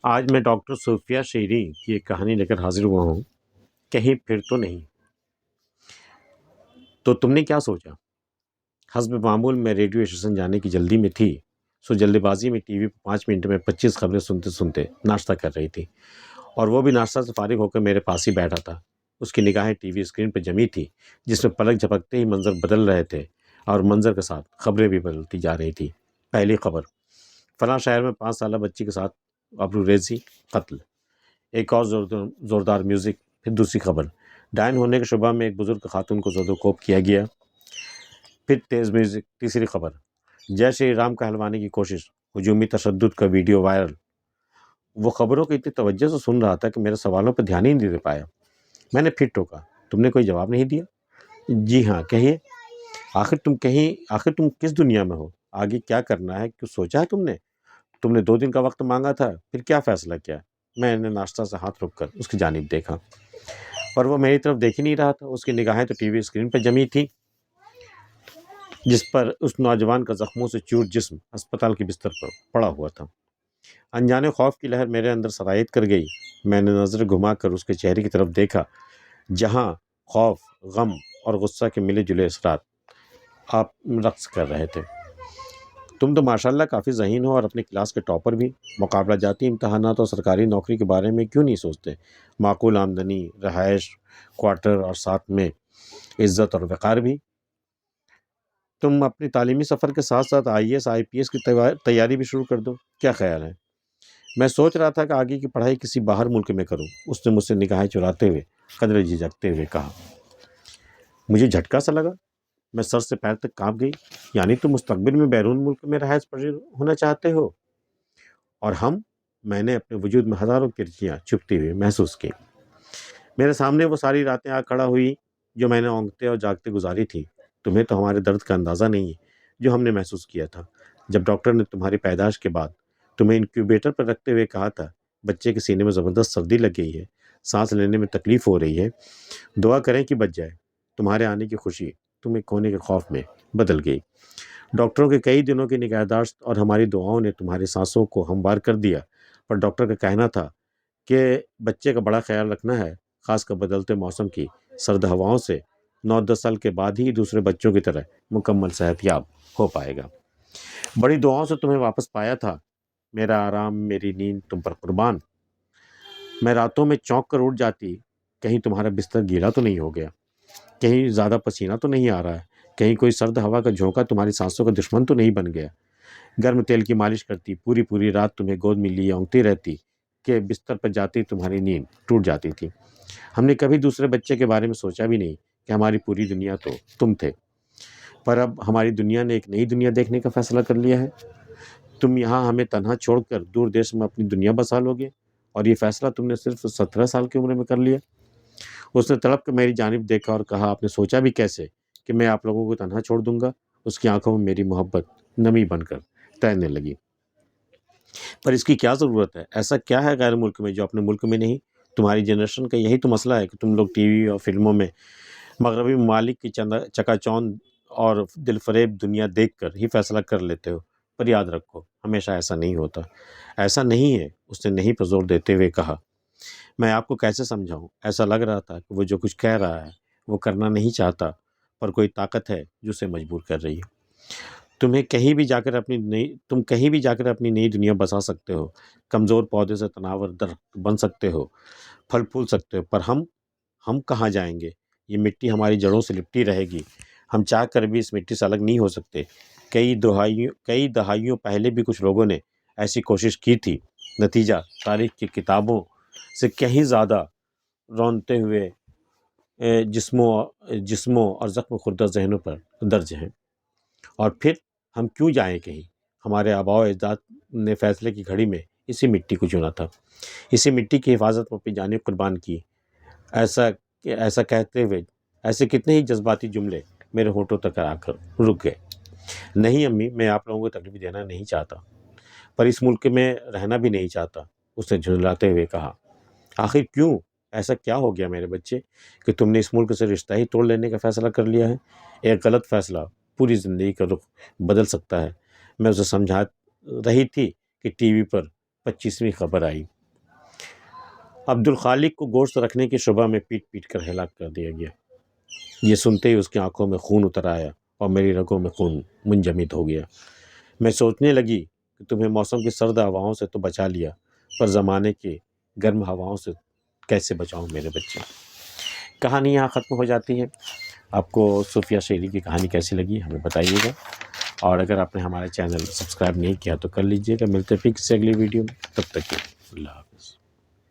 آج میں ڈاکٹر صوفیہ شیری کی ایک کہانی لے کر حاضر ہوا ہوں، کہیں پھر تو نہیں۔ تو تم نے کیا سوچا؟ حسب معمول میں ریڈیو اسٹیشن جانے کی جلدی میں تھی، سو جلدی بازی میں ٹی وی پہ 5 منٹ میں 25 خبریں سنتے سنتے ناشتہ کر رہی تھی، اور وہ بھی ناشتہ سے فارغ ہو کر میرے پاس ہی بیٹھا تھا۔ اس کی نگاہیں ٹی وی اسکرین پہ جمی تھی، جس میں پلک جھپکتے ہی منظر بدل رہے تھے، اور منظر کے ساتھ خبریں بھی بدلتی جا رہی تھی۔ پہلی خبر: فلاں شہر میں 5 سالہ بچی کے ساتھ ابروریزی قتل۔ ایک اور زوردار میوزک۔ پھر دوسری خبر: ڈائن ہونے کے شبہ میں ایک بزرگ خاتون کو زد و کوب کیا گیا۔ پھر تیز میوزک۔ تیسری خبر: جے شری رام کہلوانے کی کوشش، ہجومی تشدد کا ویڈیو وائرل۔ وہ خبروں کو اتنی توجہ سے سن رہا تھا کہ میرے سوالوں پر دھیان ہی نہیں دے پایا۔ میں نے پھر ٹوکا: تم نے کوئی جواب نہیں دیا؟ جی ہاں، کہیے۔ آخر تم کس دنیا میں ہو؟ آگے کیا کرنا ہے کچھ سوچا ہے تم نے؟ تم نے 2 دن کا وقت مانگا تھا، پھر کیا فیصلہ کیا؟ میں نے ناشتہ سے ہاتھ رک کر اس کی جانب دیکھا، پر وہ میری طرف دیکھ ہی نہیں رہا تھا۔ اس کی نگاہیں تو ٹی وی اسکرین پہ جمی تھی، جس پر اس نوجوان کا زخموں سے چور جسم ہسپتال کے بستر پر پڑا ہوا تھا۔ انجانے خوف کی لہر میرے اندر سرایت کر گئی۔ میں نے نظر گھما کر اس کے چہرے کی طرف دیکھا، جہاں خوف، غم اور غصہ کے ملے جلے اثرات آپ رقص کر رہے تھے۔ تم تو ماشاءاللہ کافی ذہین ہو، اور اپنی کلاس کے ٹاپر بھی۔ مقابلہ جاتی امتحانات اور سرکاری نوکری کے بارے میں کیوں نہیں سوچتے؟ معقول آمدنی، رہائش، کوارٹر، اور ساتھ میں عزت اور وقار بھی۔ تم اپنی تعلیمی سفر کے ساتھ ساتھ IAS IPS کی تیاری بھی شروع کر دو، کیا خیال ہے؟ میں سوچ رہا تھا کہ آگے کی پڑھائی کسی باہر ملک میں کروں، اس نے مجھ سے نگاہیں چراتے ہوئے قدرے جھجکتے ہوئے کہا۔ مجھے جھٹکا سا لگا، میں سر سے پیر تک کانپ گئی۔ یعنی تم مستقبل میں بیرون ملک میں رہائش پذیر ہونا چاہتے ہو؟ اور میں نے اپنے وجود میں ہزاروں کرچیاں چھپتی ہوئی محسوس کی۔ میرے سامنے وہ ساری راتیں آ کھڑا ہوئی جو میں نے اونگتے اور جاگتے گزاری تھی۔ تمہیں تو ہمارے درد کا اندازہ نہیں ہے جو ہم نے محسوس کیا تھا جب ڈاکٹر نے تمہاری پیدائش کے بعد تمہیں انکیوبیٹر پر رکھتے ہوئے کہا تھا، بچے کے سینے میں زبردست سردی لگ گئی ہے، سانس لینے میں تکلیف ہو رہی ہے، دعا کریں کہ بچ جائے۔ تمہارے آنے کی خوشی تمہیں کھونے کے خوف میں بدل گئی۔ ڈاکٹروں کے کئی دنوں کی نگہداشت اور ہماری دعاؤں نے تمہاری سانسوں کو ہموار کر دیا، پر ڈاکٹر کا کہنا تھا کہ بچے کا بڑا خیال رکھنا ہے، خاص کر بدلتے موسم کی سرد ہواؤں سے 9-10 سال کے بعد ہی دوسرے بچوں کی طرح مکمل صحت یاب ہو پائے گا۔ بڑی دعاؤں سے تمہیں واپس پایا تھا۔ میرا آرام، میری نیند تم پر قربان۔ میں راتوں میں چونک کر اٹھ جاتی، کہیں تمہارا بستر گیلا تو نہیں ہو گیا، کہیں زیادہ پسینہ تو نہیں آ رہا ہے، کہیں کوئی سرد ہوا کا جھونکا تمہاری سانسوں کا دشمن تو نہیں بن گیا۔ گرم تیل کی مالش کرتی، پوری رات تمہیں گود میں لیے اونگتی رہتی کہ بستر پر جاتی تمہاری نیند ٹوٹ جاتی تھی۔ ہم نے کبھی دوسرے بچے کے بارے میں سوچا بھی نہیں کہ ہماری پوری دنیا تو تم تھے، پر اب ہماری دنیا نے ایک نئی دنیا دیکھنے کا فیصلہ کر لیا ہے۔ تم یہاں ہمیں تنہا چھوڑ کر دور دیش میں اپنی دنیا بسا لو گے، اور یہ فیصلہ تم نے صرف 17 سال کی عمر میں کر لیا۔ اس نے تڑپ کر میری جانب دیکھا اور کہا، آپ نے سوچا بھی کیسے کہ میں آپ لوگوں کو تنہا چھوڑ دوں گا؟ اس کی آنکھوں میں میری محبت نمی بن کر تیرنے لگی۔ پر اس کی کیا ضرورت ہے؟ ایسا کیا ہے غیر ملک میں جو اپنے ملک میں نہیں؟ تمہاری جنریشن کا یہی تو مسئلہ ہے کہ تم لوگ ٹی وی اور فلموں میں مغربی ممالک کی چکا چوند اور دل فریب دنیا دیکھ کر ہی فیصلہ کر لیتے ہو۔ پر یاد رکھو، ہمیشہ ایسا نہیں ہوتا۔ ایسا نہیں ہے، اس نے نہیں پر زور دیتے ہوئے کہا۔ میں آپ کو کیسے سمجھاؤں؟ ایسا لگ رہا تھا کہ وہ جو کچھ کہہ رہا ہے وہ کرنا نہیں چاہتا، پر کوئی طاقت ہے جو اسے مجبور کر رہی ہے۔ تم کہیں بھی جا کر اپنی نئی دنیا بسا سکتے ہو، کمزور پودے سے تناور درخت بن سکتے ہو، پھل پھول سکتے ہو، پر ہم کہاں جائیں گے؟ یہ مٹی ہماری جڑوں سے لپٹی رہے گی، ہم چاہ کر بھی اس مٹی سے الگ نہیں ہو سکتے۔ کئی دہائیوں پہلے بھی کچھ لوگوں نے ایسی کوشش کی تھی، نتیجہ تاریخ کی کتابوں سے کہیں زیادہ رونتے ہوئے جسموں اور زخم خوردہ ذہنوں پر درج ہیں۔ اور پھر ہم کیوں جائیں کہیں؟ ہمارے آباء و اجداد نے فیصلے کی گھڑی میں اسی مٹی کو چنا تھا، اسی مٹی کی حفاظت میں اپنی جانیں قربان کی۔ ایسا کہتے ہوئے ایسے کتنے ہی جذباتی جملے میرے ہونٹوں تک آ کر رک گئے۔ نہیں امی، میں آپ لوگوں کو تکلیف دینا نہیں چاہتا، پر اس ملک میں رہنا بھی نہیں چاہتا، اس نے جھنجھلاتے ہوئے کہا۔ آخر کیوں؟ ایسا کیا ہو گیا میرے بچے کہ تم نے اس ملک سے رشتہ ہی توڑ لینے کا فیصلہ کر لیا ہے؟ ایک غلط فیصلہ پوری زندگی کا رخ بدل سکتا ہے۔ میں اسے سمجھا رہی تھی کہ ٹی وی پر 25ویں خبر آئی۔ عبد الخالق کو گوشت رکھنے کی شبہ میں پیٹ پیٹ کر ہلاک کر دیا گیا۔ یہ سنتے ہی اس کی آنکھوں میں خون اتر آیا اور میری رگوں میں خون منجمد ہو گیا۔ میں سوچنے لگی کہ تمہیں موسم کی سرد ہواؤں سے تو بچا لیا، پر زمانے کی گرم ہواؤں سے کیسے بچاؤں میرے بچے۔ کہانی یہاں ختم ہو جاتی ہے۔ آپ کو صوفیہ شیری کی کہانی کیسی لگی ہمیں بتائیے گا، اور اگر آپ نے ہمارے چینل سبسکرائب نہیں کیا تو کر لیجیے گا۔ ملتے ہیں پھر کسی اگلی ویڈیو میں، تب تک کے لیے اللہ حافظ۔